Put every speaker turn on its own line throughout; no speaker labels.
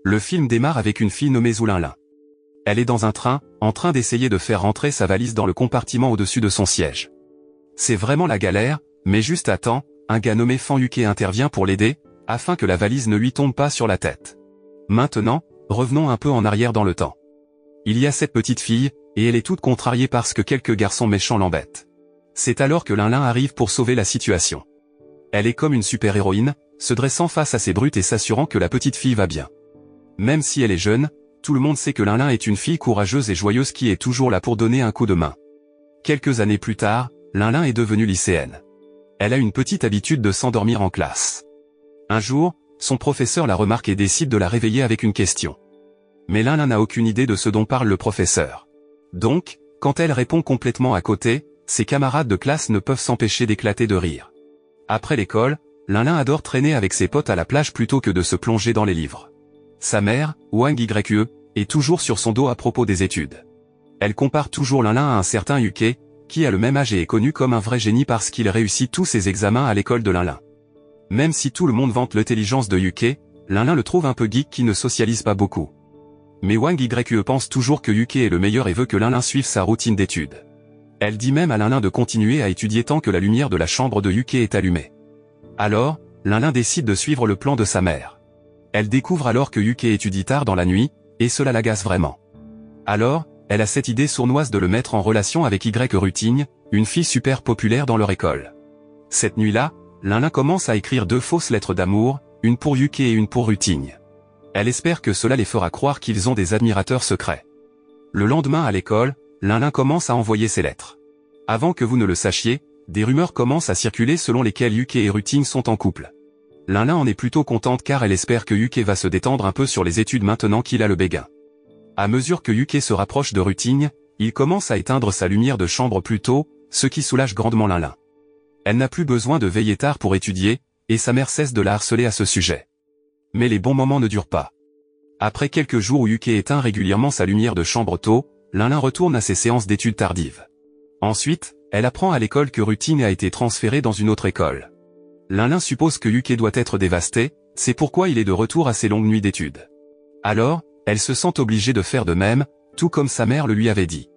Le film démarre avec une fille nommée Zhu Linlin. Elle est dans un train, en train d'essayer de faire rentrer sa valise dans le compartiment au-dessus de son siège. C'est vraiment la galère, mais juste à temps, un gars nommé Fan Yuke intervient pour l'aider, afin que la valise ne lui tombe pas sur la tête. Maintenant, revenons un peu en arrière dans le temps. Il y a cette petite fille, et elle est toute contrariée parce que quelques garçons méchants l'embêtent. C'est alors que Linlin arrive pour sauver la situation. Elle est comme une super-héroïne, se dressant face à ces brutes et s'assurant que la petite fille va bien. Même si elle est jeune, tout le monde sait que Linlin est une fille courageuse et joyeuse qui est toujours là pour donner un coup de main. Quelques années plus tard, Linlin est devenue lycéenne. Elle a une petite habitude de s'endormir en classe. Un jour, son professeur la remarque et décide de la réveiller avec une question. Mais Linlin n'a aucune idée de ce dont parle le professeur. Donc, quand elle répond complètement à côté, ses camarades de classe ne peuvent s'empêcher d'éclater de rire. Après l'école, Linlin adore traîner avec ses potes à la plage plutôt que de se plonger dans les livres. Sa mère, Wang Yue, est toujours sur son dos à propos des études. Elle compare toujours Linlin à un certain Yuke, qui a le même âge et est connu comme un vrai génie parce qu'il réussit tous ses examens à l'école de Linlin. Même si tout le monde vante l'intelligence de Yuke, Linlin le trouve un peu geek qui ne socialise pas beaucoup. Mais Wang Yue pense toujours que Yuke est le meilleur et veut que Linlin suive sa routine d'études. Elle dit même à Linlin de continuer à étudier tant que la lumière de la chambre de Yuke est allumée. Alors, Linlin décide de suivre le plan de sa mère. Elle découvre alors que Yuke étudie tard dans la nuit, et cela l'agace vraiment. Alors, elle a cette idée sournoise de le mettre en relation avec Rutigne, une fille super populaire dans leur école. Cette nuit-là, Linlin commence à écrire 2 fausses lettres d'amour, une pour Yuke et une pour Rutigne. Elle espère que cela les fera croire qu'ils ont des admirateurs secrets. Le lendemain à l'école, Linlin commence à envoyer ses lettres. Avant que vous ne le sachiez, des rumeurs commencent à circuler selon lesquelles Yuke et Rutigne sont en couple. Linlin en est plutôt contente car elle espère que Yuke va se détendre un peu sur les études maintenant qu'il a le béguin. À mesure que Yuke se rapproche de Rutigne, il commence à éteindre sa lumière de chambre plus tôt, ce qui soulage grandement Linlin. Elle n'a plus besoin de veiller tard pour étudier, et sa mère cesse de la harceler à ce sujet. Mais les bons moments ne durent pas. Après quelques jours où Yuke éteint régulièrement sa lumière de chambre tôt, Linlin retourne à ses séances d'études tardives. Ensuite, elle apprend à l'école que Rutigne a été transférée dans une autre école. Linlin suppose que Yuke doit être dévasté, c'est pourquoi il est de retour à ses longues nuits d'études. Alors, elle se sent obligée de faire de même, tout comme sa mère le lui avait dit.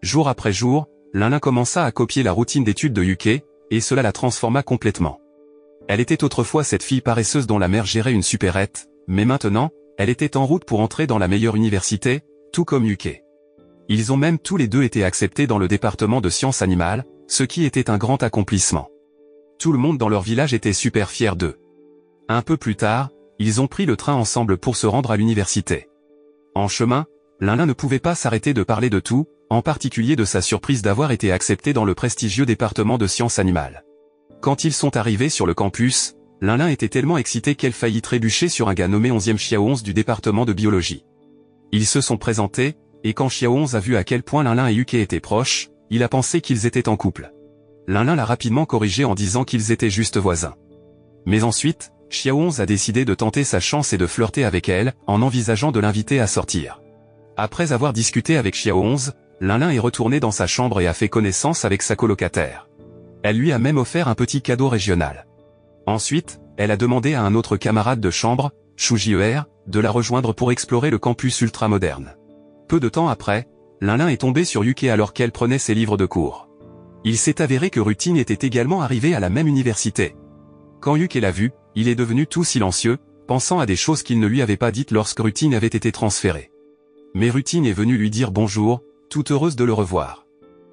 Jour après jour, Linlin commença à copier la routine d'études de Yuke, et cela la transforma complètement. Elle était autrefois cette fille paresseuse dont la mère gérait une supérette, mais maintenant, elle était en route pour entrer dans la meilleure université, tout comme Yuke. Ils ont même tous les deux été acceptés dans le département de sciences animales, ce qui était un grand accomplissement. Tout le monde dans leur village était super fier d'eux. Un peu plus tard, ils ont pris le train ensemble pour se rendre à l'université. En chemin, Linlin ne pouvait pas s'arrêter de parler de tout, en particulier de sa surprise d'avoir été accepté dans le prestigieux département de sciences animales. Quand ils sont arrivés sur le campus, Linlin était tellement excité qu'elle faillit trébucher sur un gars nommé 11e Xiao11 du département de biologie. Ils se sont présentés, et quand Xiao11 a vu à quel point Linlin et Yuke étaient proches, il a pensé qu'ils étaient en couple. Linlin l'a rapidement corrigé en disant qu'ils étaient juste voisins. Mais ensuite, Xiao11 a décidé de tenter sa chance et de flirter avec elle, en envisageant de l'inviter à sortir. Après avoir discuté avec Xiao11, Linlin est retourné dans sa chambre et a fait connaissance avec sa colocataire. Elle lui a même offert un petit cadeau régional. Ensuite, elle a demandé à un autre camarade de chambre, Shu Jie, de la rejoindre pour explorer le campus ultramoderne. Peu de temps après, Linlin est tombé sur Yuke alors qu'elle prenait ses livres de cours. Il s'est avéré que Rutigne était également arrivé à la même université. Quand Yuke l'a vu, il est devenu tout silencieux, pensant à des choses qu'il ne lui avait pas dites lorsque Rutigne avait été transférée. Mais Rutigne est venue lui dire bonjour, toute heureuse de le revoir.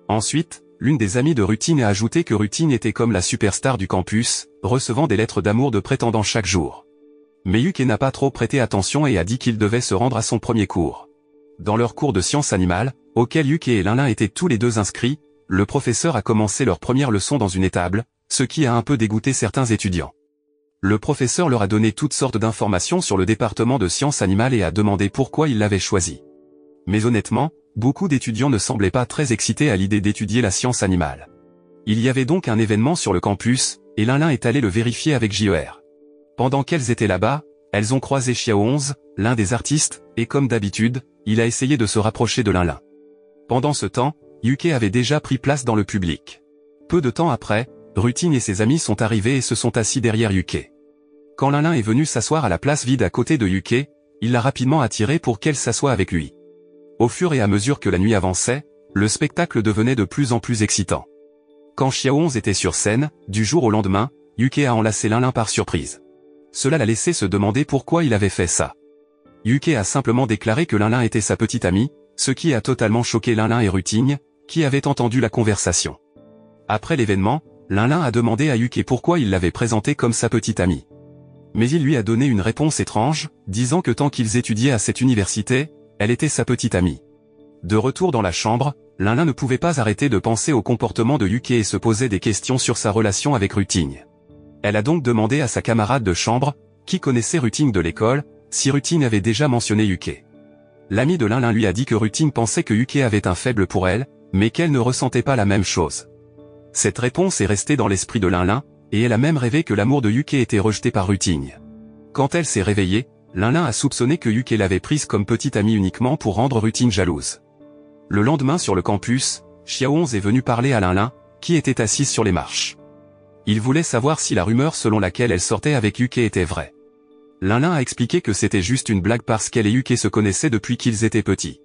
Ensuite, l'une des amies de Rutigne a ajouté que Rutigne était comme la superstar du campus, recevant des lettres d'amour de prétendants chaque jour. Mais Yuke n'a pas trop prêté attention et a dit qu'il devait se rendre à son premier cours. Dans leur cours de sciences animales, auquel Yuke et Linlin étaient tous les deux inscrits, le professeur a commencé leur première leçon dans une étable, ce qui a un peu dégoûté certains étudiants. Le professeur leur a donné toutes sortes d'informations sur le département de sciences animales et a demandé pourquoi il l'avait choisi. Mais honnêtement, beaucoup d'étudiants ne semblaient pas très excités à l'idée d'étudier la science animale. Il y avait donc un événement sur le campus, et Linlin est allé le vérifier avec Jie. Pendant qu'elles étaient là-bas, elles ont croisé Xiao11, l'un des artistes, et comme d'habitude, il a essayé de se rapprocher de Linlin. Pendant ce temps, Yuke avait déjà pris place dans le public. Peu de temps après, Rutigne et ses amis sont arrivés et se sont assis derrière Yuke. Quand Linlin est venu s'asseoir à la place vide à côté de Yuke, il l'a rapidement attirée pour qu'elle s'assoie avec lui. Au fur et à mesure que la nuit avançait, le spectacle devenait de plus en plus excitant. Quand Xiaohong était sur scène, du jour au lendemain, Yuke a enlacé Lin par surprise. Cela l'a laissé se demander pourquoi il avait fait ça. Yuke a simplement déclaré que Lin était sa petite amie, ce qui a totalement choqué Lin et Ruting, qui avaient entendu la conversation. Après l'événement, Lin a demandé à Yuke pourquoi il l'avait présentée comme sa petite amie. Mais il lui a donné une réponse étrange, disant que tant qu'ils étudiaient à cette université, elle était sa petite amie. De retour dans la chambre, Lin ne pouvait pas arrêter de penser au comportement de Yuke et se posait des questions sur sa relation avec Ruting. Elle a donc demandé à sa camarade de chambre, qui connaissait Ruting de l'école, si Ruting avait déjà mentionné Yuke. L'ami de Lin lui a dit que Ruting pensait que Yuke avait un faible pour elle, mais qu'elle ne ressentait pas la même chose. Cette réponse est restée dans l'esprit de Lin, et elle a même rêvé que l'amour de Yuke était rejeté par Ruting. Quand elle s'est réveillée, Lin a soupçonné que Yuke l'avait prise comme petite amie uniquement pour rendre Ruting jalouse. Le lendemain sur le campus, Xiaohong est venu parler à Lin, qui était assise sur les marches. Il voulait savoir si la rumeur selon laquelle elle sortait avec Yuke était vraie. Lin a expliqué que c'était juste une blague parce qu'elle et Yuke se connaissaient depuis qu'ils étaient petits.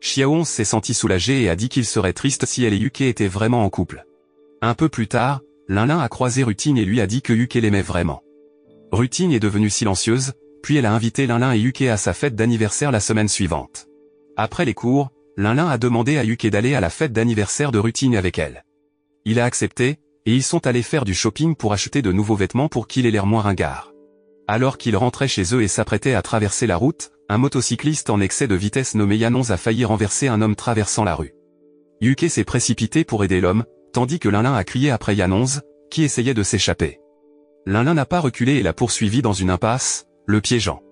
Xiaohong s'est senti soulagé et a dit qu'il serait triste si elle et Yuke étaient vraiment en couple. Un peu plus tard, Lin a croisé Ruting et lui a dit que Yuke l'aimait vraiment. Ruting est devenue silencieuse, puis elle a invité Lin et Yuke à sa fête d'anniversaire la semaine suivante. Après les cours, Lin a demandé à Yuke d'aller à la fête d'anniversaire de Ruting avec elle. Il a accepté, et ils sont allés faire du shopping pour acheter de nouveaux vêtements pour qu'il ait l'air moins ringard. Alors qu'ils rentraient chez eux et s'apprêtaient à traverser la route, un motocycliste en excès de vitesse nommé Yanons a failli renverser un homme traversant la rue. Yuke s'est précipité pour aider l'homme, tandis que Lin a crié après Yanons, qui essayait de s'échapper. Lin n'a pas reculé et l'a poursuivi dans une impasse, le piégeant.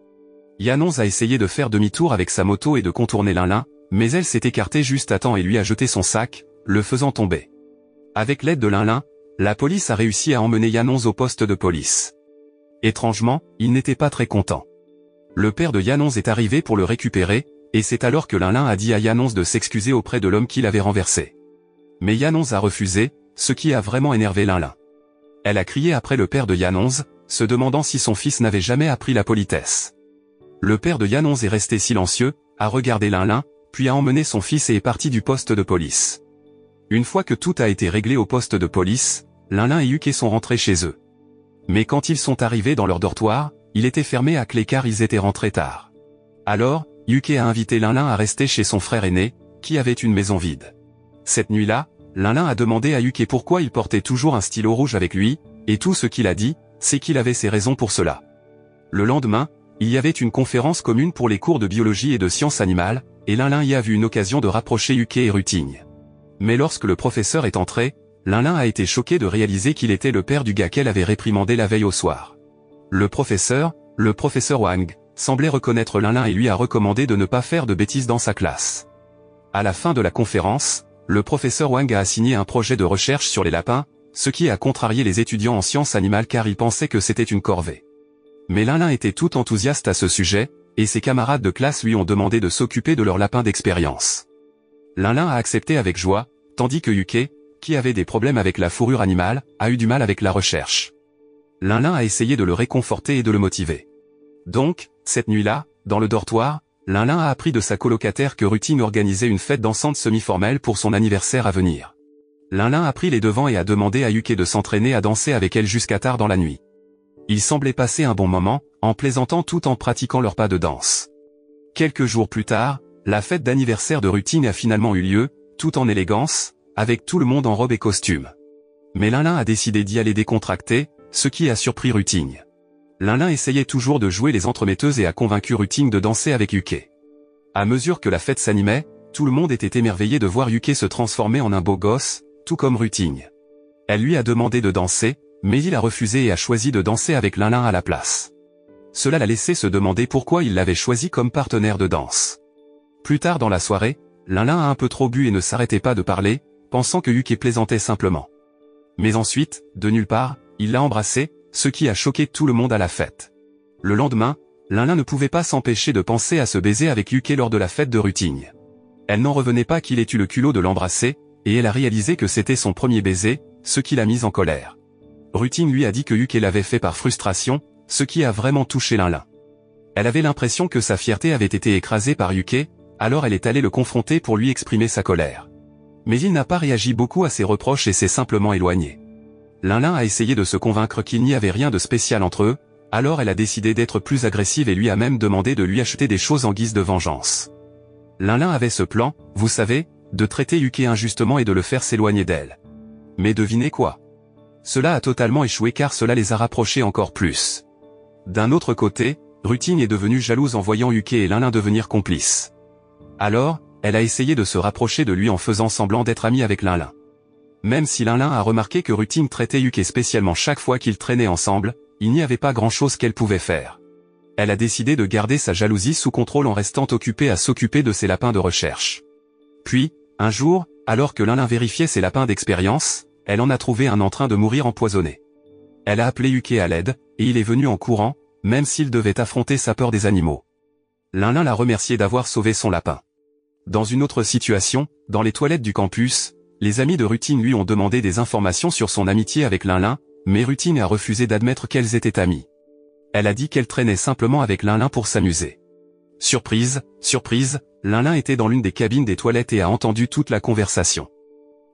Yanons a essayé de faire demi-tour avec sa moto et de contourner Lin, mais elle s'est écartée juste à temps et lui a jeté son sac, le faisant tomber. Avec l'aide de Lin, la police a réussi à emmener Yanons au poste de police. Étrangement, il n'était pas très content. Le père de Yanons est arrivé pour le récupérer, et c'est alors que Lin a dit à Yanons de s'excuser auprès de l'homme qui l'avait renversé. Mais Yanons a refusé, ce qui a vraiment énervé Lin. Elle a crié après le père de Yanons, se demandant si son fils n'avait jamais appris la politesse. Le père de Yanons est resté silencieux, a regardé Lin, puis a emmené son fils et est parti du poste de police. Une fois que tout a été réglé au poste de police, Lin et Yuke sont rentrés chez eux. Mais quand ils sont arrivés dans leur dortoir, il était fermé à clé car ils étaient rentrés tard. Alors, Yuke a invité Lin à rester chez son frère aîné, qui avait une maison vide. Cette nuit-là, Lin a demandé à Yuke pourquoi il portait toujours un stylo rouge avec lui, et tout ce qu'il a dit, c'est qu'il avait ses raisons pour cela. Le lendemain, il y avait une conférence commune pour les cours de biologie et de sciences animales, et Lin y a vu une occasion de rapprocher Yuke et Ruting. Mais lorsque le professeur est entré, Lin a été choqué de réaliser qu'il était le père du gars qu'elle avait réprimandé la veille au soir. Le professeur Wang, semblait reconnaître Lin et lui a recommandé de ne pas faire de bêtises dans sa classe. À la fin de la conférence, le professeur Wang a assigné un projet de recherche sur les lapins, ce qui a contrarié les étudiants en sciences animales car ils pensaient que c'était une corvée. Mais Lin était tout enthousiaste à ce sujet, et ses camarades de classe lui ont demandé de s'occuper de leur lapin d'expérience. Lin a accepté avec joie, tandis que Yuke, qui avait des problèmes avec la fourrure animale, a eu du mal avec la recherche. Lin a essayé de le réconforter et de le motiver. Donc, cette nuit-là, dans le dortoir, Lin a appris de sa colocataire que Ruting organisait une fête dansante semi-formelle pour son anniversaire à venir. Lin a pris les devants et a demandé à Yuke de s'entraîner à danser avec elle jusqu'à tard dans la nuit. Ils semblaient passer un bon moment, en plaisantant tout en pratiquant leurs pas de danse. Quelques jours plus tard, la fête d'anniversaire de Ruting a finalement eu lieu, tout en élégance, avec tout le monde en robe et costume. Mais Lin a décidé d'y aller décontracté, ce qui a surpris Ruting. Lin essayait toujours de jouer les entremetteuses et a convaincu Ruting de danser avec Yuke. À mesure que la fête s'animait, tout le monde était émerveillé de voir Yuke se transformer en un beau gosse, tout comme Ruting. Elle lui a demandé de danser, mais il a refusé et a choisi de danser avec Lin à la place. Cela l'a laissé se demander pourquoi il l'avait choisi comme partenaire de danse. Plus tard dans la soirée, Lin a un peu trop bu et ne s'arrêtait pas de parler, pensant que Yuke plaisantait simplement. Mais ensuite, de nulle part, il l'a embrassée, ce qui a choqué tout le monde à la fête. Le lendemain, Lin ne pouvait pas s'empêcher de penser à se baiser avec Yuke lors de la fête de Ruting. Elle n'en revenait pas qu'il ait eu le culot de l'embrasser, et elle a réalisé que c'était son premier baiser, ce qui l'a mise en colère. Ruting lui a dit que Yuke l'avait fait par frustration, ce qui a vraiment touché Lin. Elle avait l'impression que sa fierté avait été écrasée par Yuke, alors elle est allée le confronter pour lui exprimer sa colère. Mais il n'a pas réagi beaucoup à ses reproches et s'est simplement éloigné. Lin-Lin a essayé de se convaincre qu'il n'y avait rien de spécial entre eux, alors elle a décidé d'être plus agressive et lui a même demandé de lui acheter des choses en guise de vengeance. Lin-Lin avait ce plan, vous savez, de traiter Yuke injustement et de le faire s'éloigner d'elle. Mais devinez quoi? Cela a totalement échoué car cela les a rapprochés encore plus. D'un autre côté, Rutine est devenue jalouse en voyant Yuke et Lin-Lin devenir complices. Alors, elle a essayé de se rapprocher de lui en faisant semblant d'être amie avec Lin-Lin. Même si Lin-Lin a remarqué que Rutine traitait Yuke spécialement chaque fois qu'ils traînaient ensemble, il n'y avait pas grand-chose qu'elle pouvait faire. Elle a décidé de garder sa jalousie sous contrôle en restant occupée à s'occuper de ses lapins de recherche. Puis, un jour, alors que Lin-Lin vérifiait ses lapins d'expérience, elle en a trouvé un en train de mourir empoisonné. Elle a appelé Yuke à l'aide, et il est venu en courant, même s'il devait affronter sa peur des animaux. Lin-Lin l'a remercié d'avoir sauvé son lapin. Dans une autre situation, dans les toilettes du campus, les amis de Rutine lui ont demandé des informations sur son amitié avec Lin-Lin, mais Rutine a refusé d'admettre qu'elles étaient amies. Elle a dit qu'elle traînait simplement avec Lin-Lin pour s'amuser. Surprise, surprise, Lin-Lin était dans l'une des cabines des toilettes et a entendu toute la conversation.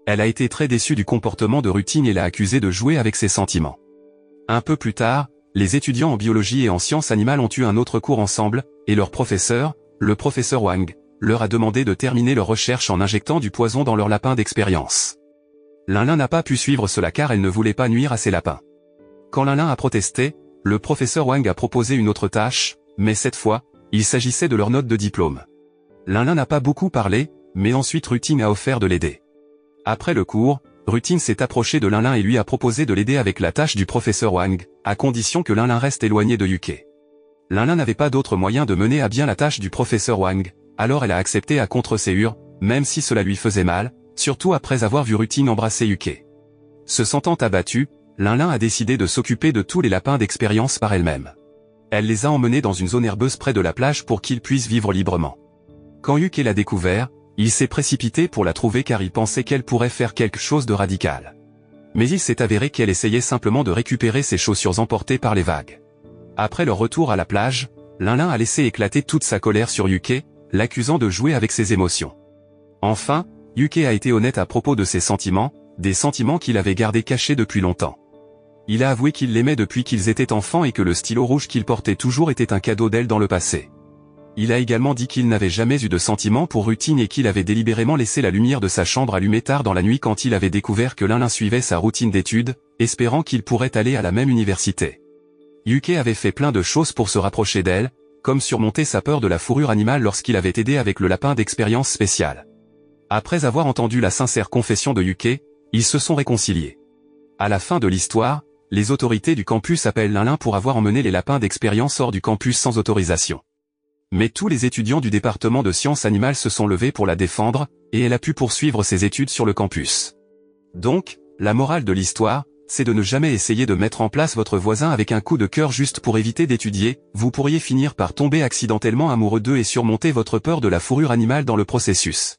Elle a été très déçue du comportement de Rutine et l'a accusé de jouer avec ses sentiments. Un peu plus tard, les étudiants en biologie et en sciences animales ont eu un autre cours ensemble, et leur professeur, le professeur Wang, leur a demandé de terminer leur recherche en injectant du poison dans leur lapin d'expérience. Lin-Lin n'a pas pu suivre cela car elle ne voulait pas nuire à ses lapins. Quand Lin-Lin a protesté, le professeur Wang a proposé une autre tâche, mais cette fois, il s'agissait de leur note de diplôme. Lin-Lin n'a pas beaucoup parlé, mais ensuite Rutine a offert de l'aider. Après le cours, Rutine s'est approchée de Lin-Lin et lui a proposé de l'aider avec la tâche du professeur Wang, à condition que Lin-Lin reste éloigné de Yuke. Lin-Lin n'avait pas d'autre moyen de mener à bien la tâche du professeur Wang, alors elle a accepté à contre-séure, même si cela lui faisait mal, surtout après avoir vu Rutine embrasser Yuke. Se sentant abattue, Lin-Lin a décidé de s'occuper de tous les lapins d'expérience par elle-même. Elle les a emmenés dans une zone herbeuse près de la plage pour qu'ils puissent vivre librement. Quand Yuke l'a découvert, il s'est précipité pour la trouver car il pensait qu'elle pourrait faire quelque chose de radical. Mais il s'est avéré qu'elle essayait simplement de récupérer ses chaussures emportées par les vagues. Après leur retour à la plage, Lin-Lin a laissé éclater toute sa colère sur Yuke, l'accusant de jouer avec ses émotions. Enfin, Yuke a été honnête à propos de ses sentiments, des sentiments qu'il avait gardés cachés depuis longtemps. Il a avoué qu'il l'aimait depuis qu'ils étaient enfants et que le stylo rouge qu'il portait toujours était un cadeau d'elle dans le passé. Il a également dit qu'il n'avait jamais eu de sentiments pour Rutine et qu'il avait délibérément laissé la lumière de sa chambre allumée tard dans la nuit quand il avait découvert que Lin-Lin suivait sa routine d'études, espérant qu'il pourrait aller à la même université. Yuke avait fait plein de choses pour se rapprocher d'elle, comme surmonter sa peur de la fourrure animale lorsqu'il avait aidé avec le lapin d'expérience spéciale. Après avoir entendu la sincère confession de Yuke, ils se sont réconciliés. À la fin de l'histoire, les autorités du campus appellent Lin-Lin pour avoir emmené les lapins d'expérience hors du campus sans autorisation. Mais tous les étudiants du département de sciences animales se sont levés pour la défendre, et elle a pu poursuivre ses études sur le campus. Donc, la morale de l'histoire, c'est de ne jamais essayer de mettre en place votre voisin avec un coup de cœur juste pour éviter d'étudier, vous pourriez finir par tomber accidentellement amoureux d'eux et surmonter votre peur de la fourrure animale dans le processus.